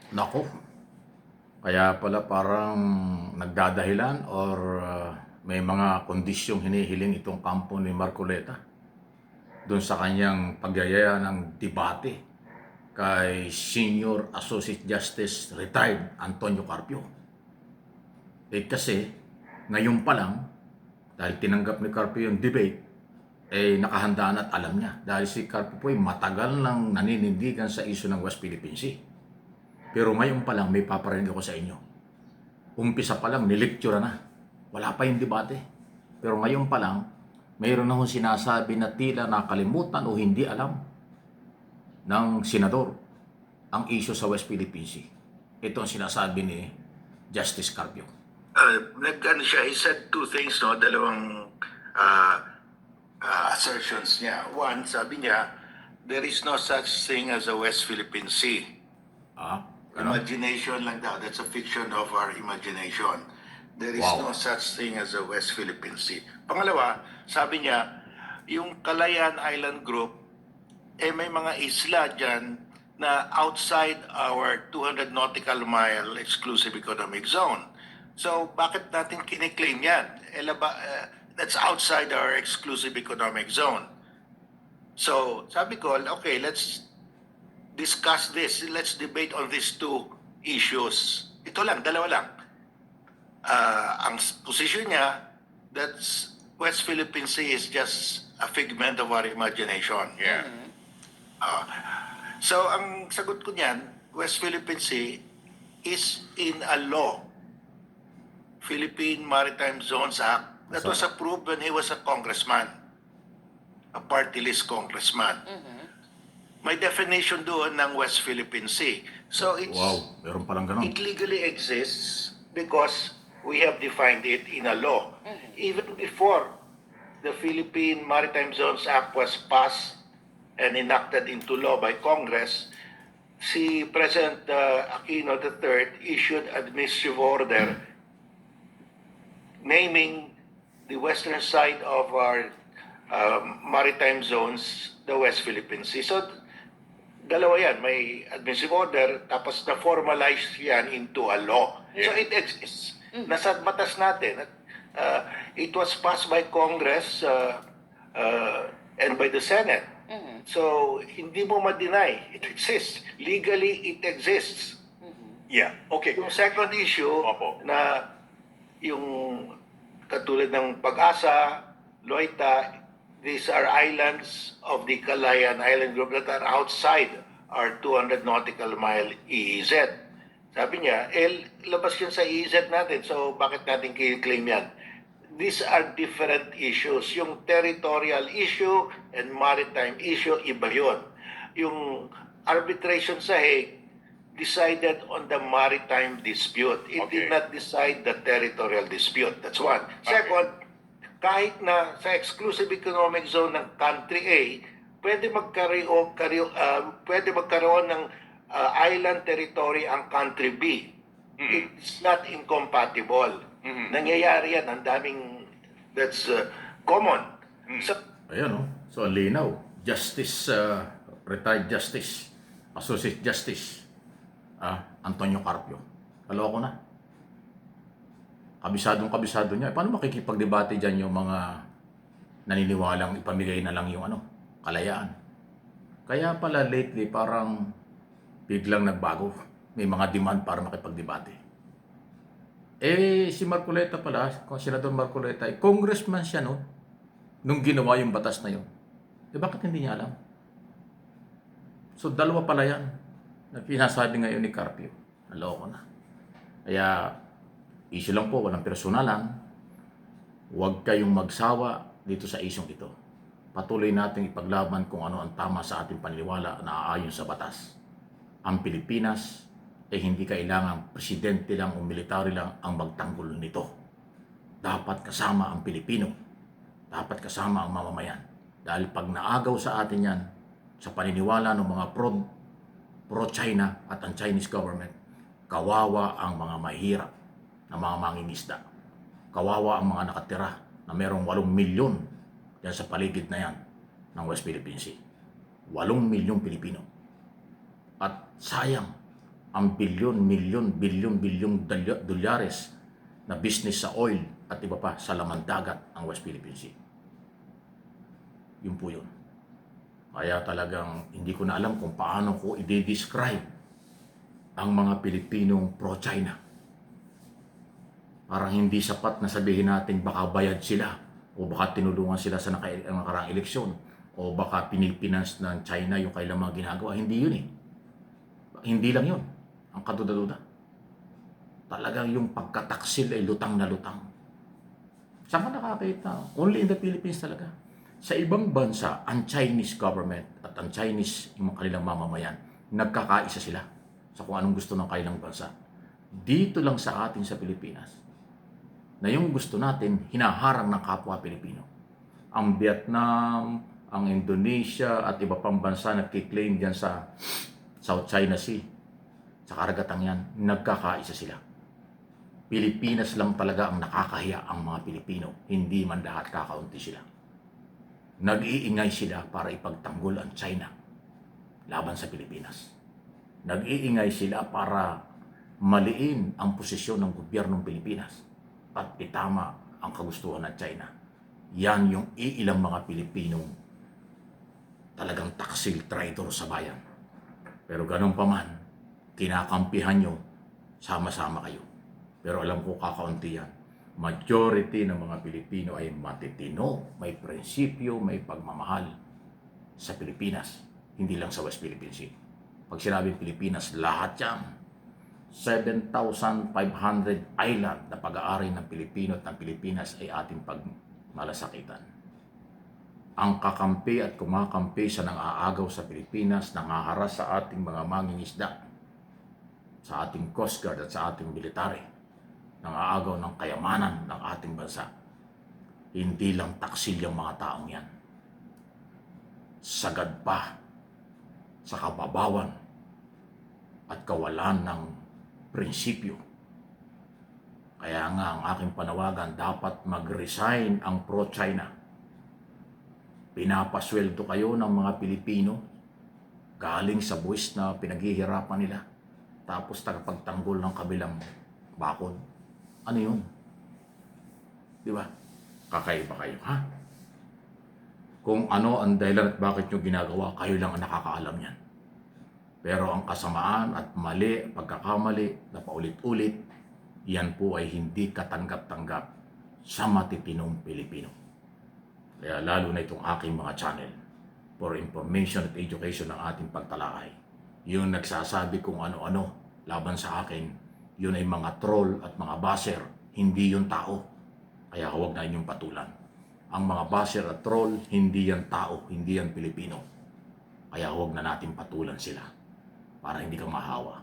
Naku, kaya pala parang nagdadahilan or may mga kondisyong hinihiling itong kampo ni Marcoleta doon sa kanyang pagyayaya ng debate kay Senior Associate Justice Retired Antonio Carpio. Kasi ngayon pa lang, dahil tinanggap ni Carpio yung debate, nakahanda na at alam niya. Dahil si Carpio po ay matagal nang naninindigan sa isyu ng West Philippine Sea. Pero ngayon pa lang may paparinig ako sa inyo. Umpisa pa lang, nilecture na. Wala pa yung debate. Pero ngayon pa lang, mayroon na hong sinasabi na tila nakalimutan o hindi alam ng senador ang issue sa West Philippine Sea. Ito ang sinasabi ni Justice Carpio. Nag-ano siya, he said two things, no? Dalawang uh, assertions niya. One, sabi niya, there is no such thing as a West Philippine Sea. Ano? Imagination lang daw. That's a fiction of our imagination. There is Wow. no such thing as a West Philippine Sea. Pangalawa, sabi niya, yung Calayan Island Group, may mga isla dyan na outside our 200 nautical mile exclusive economic zone. So, bakit natin kiniklaim yan? That's outside our exclusive economic zone. So, sabi ko, okay, let's discuss this. Let's debate on these two issues. Ito lang, dalawa lang. Ang position niya, that's West Philippine Sea is just a figment of our imagination. Yeah. So, ang sagot ko niyan, West Philippine Sea is in a law. Philippine Maritime Zones Act that was approved when he was a congressman, a party list congressman. May definition doon ng West Philippine Sea. So Wow, meron palang ganun. it legally exists because we have defined it in a law. Even before the Philippine Maritime Zones Act was passed and enacted into law by Congress, si President Aquino III issued administrative order naming the western side of our maritime zones the West Philippine Sea. So, dalawa yan. May administrative order, tapos na-formalize yan into a law. So, it exists. Nasa batas natin. It was passed by Congress and by the Senate. So, hindi mo ma-deny. It exists. Legally, it exists. Yeah, okay. Yung second issue Opo. na yung katulad ng Pag-asa, Loita, these are islands of the Calayan Island Group that are outside our 200 nautical mile EEZ. Sabi niya, labas yun sa EEZ natin, so bakit natin claim yan? These are different issues. Yung territorial issue and maritime issue, iba yun. Yung arbitration sa Hague decided on the maritime dispute. It did Okay. not decide the territorial dispute. That's one. Second, kahit na sa exclusive economic zone ng country A, pwede magkaroon ng island territory ang country B. It's not incompatible. Nangyayari yan. Ang daming, that's common. So, Ayan o. So, ang linaw. Justice, retired justice, associate justice, Antonio Carpio. Kaloko na. Kabisado niya. Paano makikipagdebate dyan yung mga naniniwalang ipamigay na lang yung kalayaan? Kaya pala lately parang biglang nagbago. May mga demand para makipagdebate. Si Marcoleta pala, Senador Marcoleta, congressman siya no? Nung ginawa yung batas na yun. Bakit hindi niya alam? So, dalawa pala yan na pinasabi ngayon ni Carpio. Naloko na. Kaya, issue lang po, walang personalan. Huwag kayong magsawa dito sa isyong ito. Patuloy nating ipaglaban kung ano ang tama sa ating paniniwala na aayon sa batas. Ang Pilipinas hindi kailangan presidente lang o military lang ang magtanggol nito. Dapat kasama ang Pilipino. Dapat kasama ang mamamayan. Dahil pag naagaw sa atin yan, sa paniniwala ng mga pro-China at ang Chinese government, kawawa ang mga mahirap na mga mangingisda. Kawawa ang mga nakatira na merong 8 milyon yan sa paligid na yan ng West Philippine Sea. 8 milyong Pilipino. At sayang ang bilyon dolyares na business sa oil at iba pa sa laman dagat ang West Philippine Sea. Yun po yun. Kaya talagang hindi ko na alam kung paano ko i-describe ang mga Pilipinong pro-China. Parang hindi sapat na sabihin natin baka bayad sila o baka tinulungan sila sa nakaraang eleksyon o baka pinipinance ng China yung kailang mga ginagawa. Hindi yun eh. Hindi lang yun. Ang kaduda-duda. Talagang yung pagkataksil ay lutang na lutang. Saan ka nakakita? Only in the Philippines talaga. Sa ibang bansa, ang Chinese government at ang Chinese yung kanilang mamamayan, nagkakaisa sila sa kung anong gusto ng kanilang bansa. Dito lang sa atin sa Pilipinas, na yung gusto natin, hinaharang ng kapwa Pilipino. Ang Vietnam, ang Indonesia at iba pang bansa nagkiklaim dyan sa South China Sea, sa karagatang yan, nagkakaisa sila. Pilipinas lang talaga ang nakakahiya ang mga Pilipino, hindi man lahat kakaunti sila. Nag-iingay sila para ipagtanggol ang China laban sa Pilipinas. Nag-iingay sila para maliin ang posisyon ng gobyernong Pilipinas at itama ang kagustuhan ng China. Yan yung iilang mga Pilipinong talagang taksil traitor sa bayan. Pero ganun pa man, kinakampihan nyo, sama-sama kayo. Pero alam ko kakaunti yan. Majority ng mga Pilipino ay matitino, may prinsipyo, may pagmamahal sa Pilipinas, hindi lang sa West Philippine Sea. Pag sinabing Pilipinas, lahat yan. 7,500 island na pag-aari ng Pilipino at ng Pilipinas ay ating pagmalasakitan. Ang kakampi at kumakampi sa nang-aagaw sa Pilipinas, nangaharas sa ating mga mangingisda, sa ating Coast Guard at sa ating military, nangaagaw ng kayamanan ng ating bansa. Hindi lang taksil yung mga taong yan. Sagad pa sa kababawan at kawalan ng prinsipyo. Kaya nga ang aking panawagan, dapat mag-resign ang pro-China. Pinapasweldo kayo ng mga Pilipino galing sa buwis na pinaghihirapan nila, tapos tagapagtanggol ng kabilang bakod. Ano yun? Di ba? Kakaiba kayo, ha? Kung ano ang dahilan at bakit nyo ginagawa, kayo lang ang nakakaalam yan. Pero ang kasamaan at mali, pagkakamali na paulit-ulit, yan po ay hindi katanggap-tanggap sa matitinong Pilipino. Kaya lalo na itong aking mga channel for information at education ng ating pagtalakay. Yung nagsasabi kung ano-ano laban sa akin, yun ay mga troll at mga baser, hindi yung tao. Kaya huwag na inyong patulan. Ang mga baser at troll, hindi yan tao, hindi yan Pilipino. Kaya huwag na natin patulan sila para hindi ka mahawa.